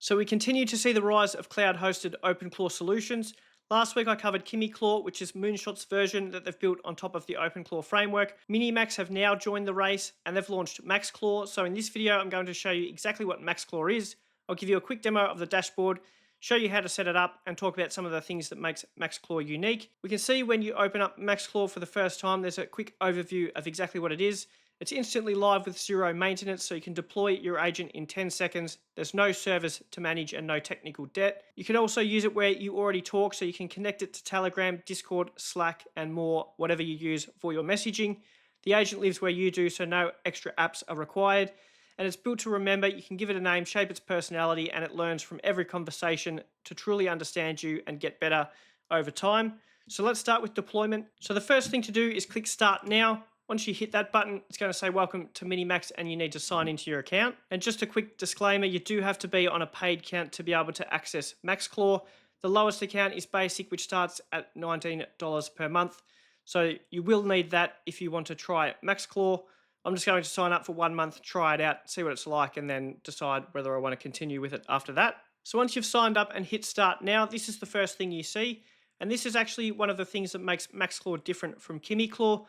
So we continue to see the rise of cloud-hosted OpenClaw solutions. Last week I covered KimiClaw, which is Moonshot's version that they've built on top of the OpenClaw framework. MiniMax have now joined the race and they've launched MaxClaw. So in this video, I'm going to show you exactly what MaxClaw is. I'll give you a quick demo of the dashboard, show you how to set it up, and talk about some of the things that makes MaxClaw unique. We can see when you open up MaxClaw for the first time, there's a quick overview of exactly what it is. It's instantly live with zero maintenance, so you can deploy your agent in 10 seconds. There's no servers to manage and no technical debt. You can also use it where you already talk, so you can connect it to Telegram, Discord, Slack, and more, whatever you use for your messaging. The agent lives where you do, so no extra apps are required. And it's built to remember. You can give it a name, shape its personality, and it learns from every conversation to truly understand you and get better over time. So let's start with deployment. So the first thing to do is click Start Now. Once you hit that button, it's going to say welcome to MiniMax and you need to sign into your account. And just a quick disclaimer, you do have to be on a paid account to be able to access MaxClaw. The lowest account is basic, which starts at $19 per month. So you will need that if you want to try MaxClaw. I'm just going to sign up for 1 month, try it out, see what it's like, and then decide whether I want to continue with it after that. So once you've signed up and hit Start Now, this is the first thing you see. And this is actually one of the things that makes MaxClaw different from KimiClaw.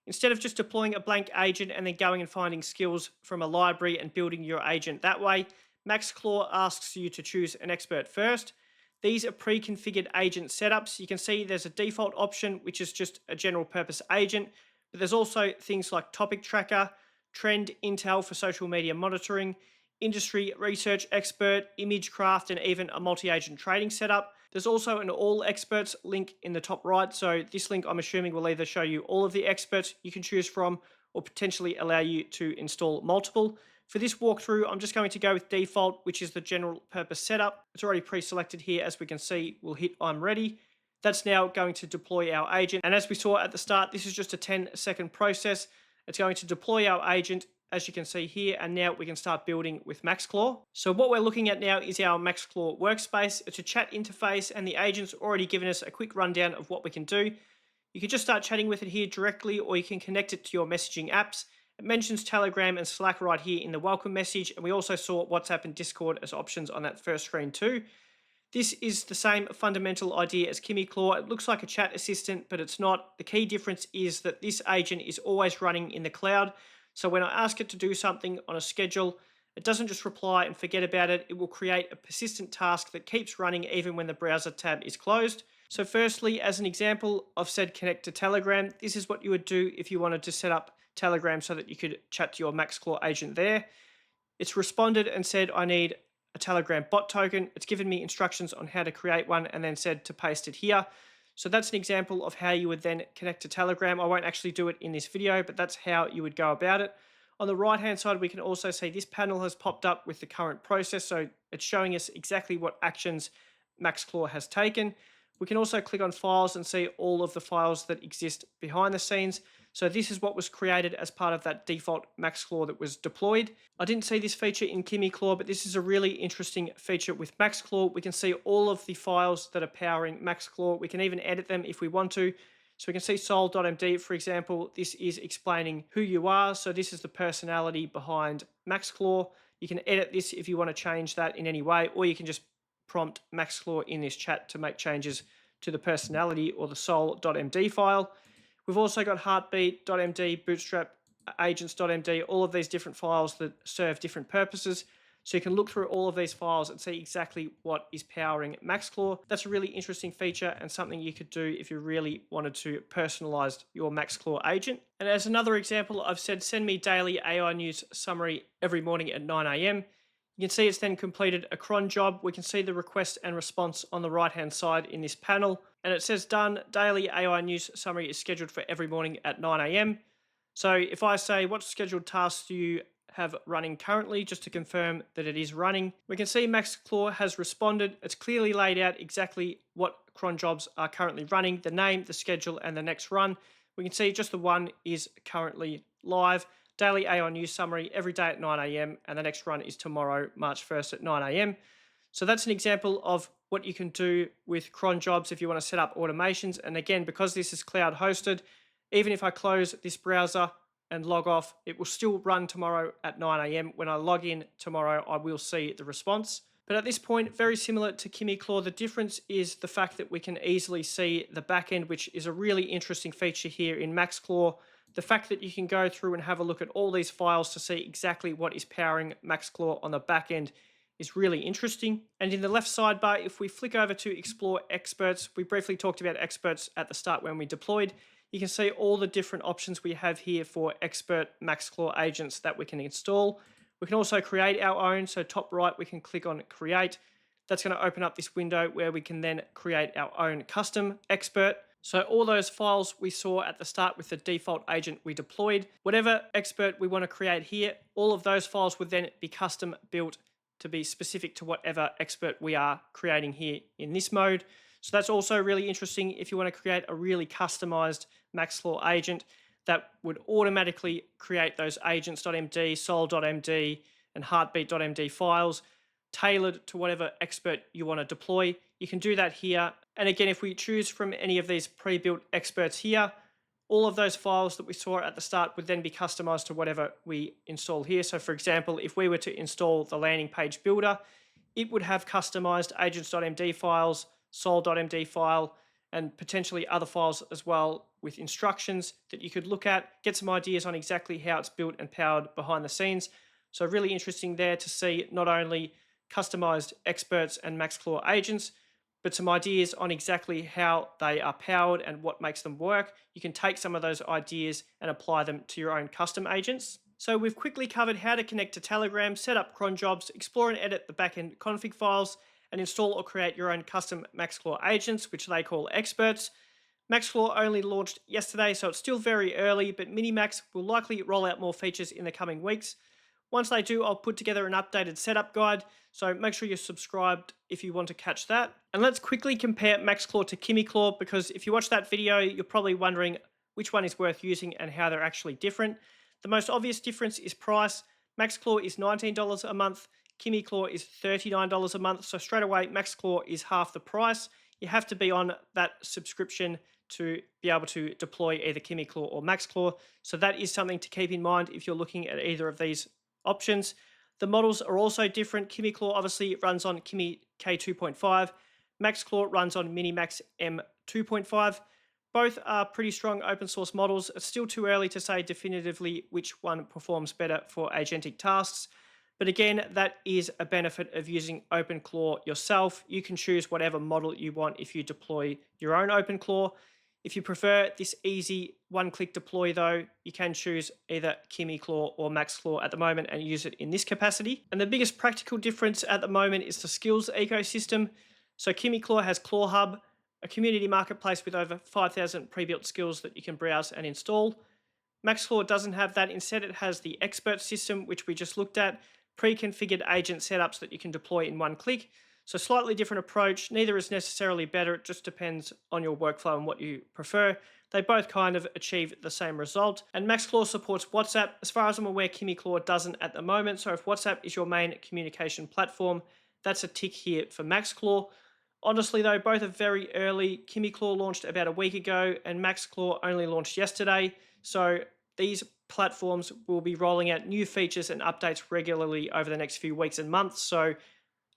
Instead of just deploying a blank agent and then going and finding skills from a library and building your agent that way, MaxClaw asks you to choose an expert first. These are pre-configured agent setups. You can see there's a default option, which is just a general purpose agent, but there's also things like topic tracker, trend intel for social media monitoring, industry research expert, image craft, and even a multi-agent trading setup. There's also an all experts link in the top right. So this link, I'm assuming, will either show you all of the experts you can choose from or potentially allow you to install multiple. For this walkthrough, I'm just going to go with default, which is the general purpose setup. It's already pre-selected here. As we can see, we'll hit I'm ready. That's now going to deploy our agent. And as we saw at the start, this is just a 10-second process. It's going to deploy our agent, as you can see here, and now we can start building with MaxClaw. So what we're looking at now is our MaxClaw workspace. It's a chat interface, and the agent's already given us a quick rundown of what we can do. You can just start chatting with it here directly, or you can connect it to your messaging apps. It mentions Telegram and Slack right here in the welcome message, and we also saw WhatsApp and Discord as options on that first screen too. This is the same fundamental idea as KimiClaw. It looks like a chat assistant, but it's not. The key difference is that this agent is always running in the cloud. So when I ask it to do something on a schedule, it doesn't just reply and forget about it. It will create a persistent task that keeps running even when the browser tab is closed. So firstly, as an example, I've said connect to Telegram. This is what you would do if you wanted to set up Telegram so that you could chat to your MaxClaw agent there. It's responded and said, I need a Telegram bot token. It's given me instructions on how to create one and then said to paste it here. So that's an example of how you would then connect to Telegram. I won't actually do it in this video, but that's how you would go about it. On the right-hand side, we can also see this panel has popped up with the current process. So it's showing us exactly what actions MaxClaw has taken. We can also click on files and see all of the files that exist behind the scenes. So this is what was created as part of that default MaxClaw that was deployed. I didn't see this feature in KimiClaw, but this is a really interesting feature with MaxClaw. We can see all of the files that are powering MaxClaw. We can even edit them if we want to. So we can see soul.md, for example. This is explaining who you are. So this is the personality behind MaxClaw. You can edit this if you want to change that in any way, or you can just prompt MaxClaw in this chat to make changes to the personality or the soul.md file. We've also got heartbeat.md, bootstrap, agents.md, all of these different files that serve different purposes. So you can look through all of these files and see exactly what is powering MaxClaw. That's a really interesting feature and something you could do if you really wanted to personalize your MaxClaw agent. And as another example, I've said send me daily AI news summary every morning at 9 a.m. You can see it's then completed a cron job. We can see the request and response on the right-hand side in this panel. And it says done, daily AI news summary is scheduled for every morning at 9 a.m. So if I say what scheduled tasks do you have running currently, just to confirm that it is running, we can see MaxClaw has responded. It's clearly laid out exactly what cron jobs are currently running, the name, the schedule, and the next run. We can see just the one is currently live. Daily AI news summary every day at 9 a.m. and the next run is tomorrow, March 1st at 9 a.m. So that's an example of what you can do with cron jobs if you want to set up automations. And again, because this is cloud hosted, even if I close this browser and log off, it will still run tomorrow at 9 a.m. When I log in tomorrow, I will see the response. But at this point, very similar to KimiClaw, the difference is the fact that we can easily see the backend, which is a really interesting feature here in MaxClaw. The fact that you can go through and have a look at all these files to see exactly what is powering MaxClaw on the backend is really interesting. And in the left sidebar, if we flick over to Explore Experts, we briefly talked about experts at the start when we deployed. You can see all the different options we have here for expert MaxClaw agents that we can install. We can also create our own. So top right, we can click on create. That's going to open up this window where we can then create our own custom expert. So all those files we saw at the start with the default agent we deployed, whatever expert we want to create here, all of those files would then be custom built to be specific to whatever expert we are creating here in this mode. So that's also really interesting if you want to create a really customized MaxClaw agent that would automatically create those agents.md, soul.md, and heartbeat.md files tailored to whatever expert you want to deploy. You can do that here. And again, if we choose from any of these pre-built experts here, all of those files that we saw at the start would then be customized to whatever we install here. So for example, if we were to install the landing page builder, it would have customized agents.md files, soul.md file, and potentially other files as well with instructions that you could look at, get some ideas on exactly how it's built and powered behind the scenes. So really interesting there to see not only customized experts and MaxClaw agents, but some ideas on exactly how they are powered and what makes them work. You can take some of those ideas and apply them to your own custom agents. So we've quickly covered how to connect to Telegram, set up cron jobs, explore and edit the backend config files, and install or create your own custom MaxClaw agents, which they call experts. MaxClaw only launched yesterday, so it's still very early, but MiniMax will likely roll out more features in the coming weeks. Once they do, I'll put together an updated setup guide, so make sure you're subscribed if you want to catch that. And let's quickly compare MaxClaw to KimiClaw, because if you watch that video, you're probably wondering which one is worth using and how they're actually different. The most obvious difference is price. MaxClaw is $19 a month, KimiClaw is $39 a month, so straight away MaxClaw is half the price. You have to be on that subscription to be able to deploy either KimiClaw or MaxClaw, so that is something to keep in mind if you're looking at either of these options. The models are also different. KimiClaw obviously runs on Kimi K2.5. MaxClaw runs on MiniMax M2.5. Both are pretty strong open source models. It's still too early to say definitively which one performs better for agentic tasks. But again, that is a benefit of using OpenClaw yourself. You can choose whatever model you want if you deploy your own OpenClaw. If you prefer this easy one-click deploy though, you can choose either KimiClaw or MaxClaw at the moment and use it in this capacity. And the biggest practical difference at the moment is the skills ecosystem. So KimiClaw has Claw Hub, a community marketplace with over 5,000 pre-built skills that you can browse and install. MaxClaw doesn't have that. Instead, it has the expert system, which we just looked at, pre-configured agent setups that you can deploy in one click. So slightly different approach. Neither is necessarily better. It just depends on your workflow and what you prefer. They both kind of achieve the same result. And MaxClaw supports WhatsApp. As far as I'm aware, KimiClaw doesn't at the moment. So if WhatsApp is your main communication platform, that's a tick here for MaxClaw. Honestly though, both are very early. KimiClaw launched about a week ago and MaxClaw only launched yesterday. So these platforms will be rolling out new features and updates regularly over the next few weeks and months. So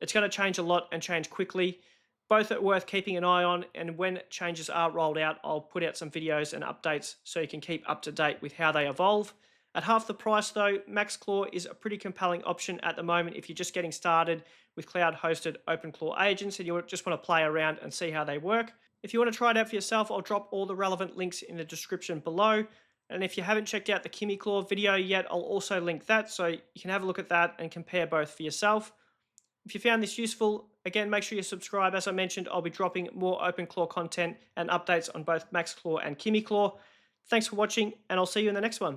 it's going to change a lot and change quickly. Both are worth keeping an eye on, and when changes are rolled out, I'll put out some videos and updates so you can keep up to date with how they evolve. At half the price though, MaxClaw is a pretty compelling option at the moment if you're just getting started with cloud-hosted OpenClaw agents and you just want to play around and see how they work. If you want to try it out for yourself, I'll drop all the relevant links in the description below. And if you haven't checked out the KimiClaw video yet, I'll also link that so you can have a look at that and compare both for yourself. If you found this useful, again, make sure you subscribe. As I mentioned, I'll be dropping more OpenClaw content and updates on both MaxClaw and KimiClaw. Thanks for watching, and I'll see you in the next one.